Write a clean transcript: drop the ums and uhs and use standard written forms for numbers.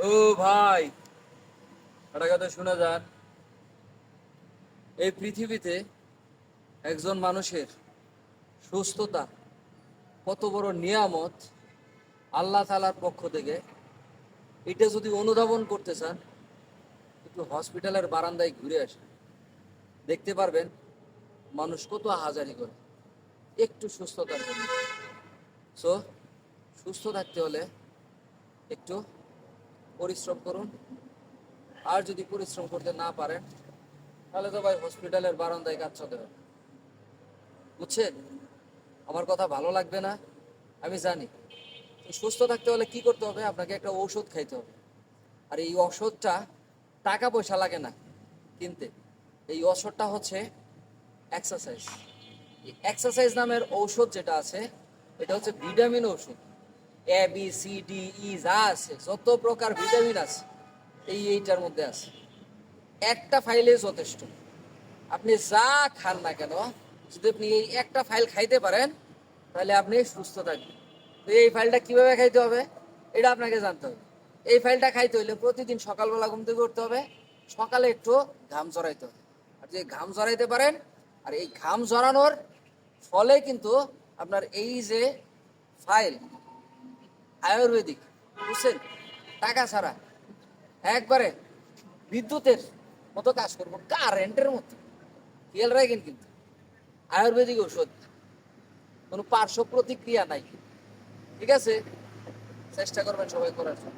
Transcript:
ও ভাই, একটা কথা শোনা যান। এই পৃথিবীতে একজন মানুষের সুস্থতা কত বড় নিয়ামত আল্লাহ তাআলার পক্ষ থেকে, এটা যদি অনুধাবন করতে চান একটু হসপিটালের বারান্দায় ঘুরে আসেন, দেখতে পারবেন মানুষ কত হাজারি করে একটু সুস্থতার জন্য। সো সুস্থ থাকতে হলে একটু পরিশ্রম করুন। আর যদি পরিশ্রম করতে না পারেন তাহলে তো ভাই হসপিটালের বারান্দায় কাজ চলতে হবে। বুঝছেন? আমার কথা ভালো লাগবে না, আমি জানি। তো সুস্থ থাকতে হলে কি করতে হবে? আপনাকে একটা ঔষধ খাইতে হবে। আর এই ওষুধটা টাকা পয়সা লাগে না কিনতে। এই ওষুধটা হচ্ছে এক্সারসাইজ। এই এক্সারসাইজ নামের ঔষধ যেটা আছে, এটা হচ্ছে ভিটামিন ওষুধ। ABCDE যা আছে, যত প্রকার ভিটামিন আছে এইটার মধ্যে আছে। একটা ফাইলে যথেষ্ট। আপনি যা খান না কেন, যদি আপনি এই একটা ফাইল খাইতে পারেন তাহলে আপনি সুস্থ থাকবেন। তো এই ফাইলটা কিভাবে খাইতে হবে এটা আপনাকে জানতে হবে। এই ফাইলটা খাইতে হলে প্রতিদিন সকালবেলা ঘুম থেকে উঠতে হবে, সকালে একটু ঘাম ঝরাইতে হবে। আর যে ঘাম ঝরাইতে পারেন, আর এই ঘাম ঝরানোর ফলে কিন্তু আপনার এই যে ফাইল আয়ুর্বেদিক, বুঝছেন, টাকা ছাড়া একবারে বিদ্যুতের মতো কাজ করবো, কারেন্টের মতো। খেয়াল রাখেন কিন্তু, আয়ুর্বেদিক ঔষধ, কোনো পার্শ্ব প্রতিক্রিয়া নাই। ঠিক আছে, চেষ্টা করবেন সবাই করার জন্য।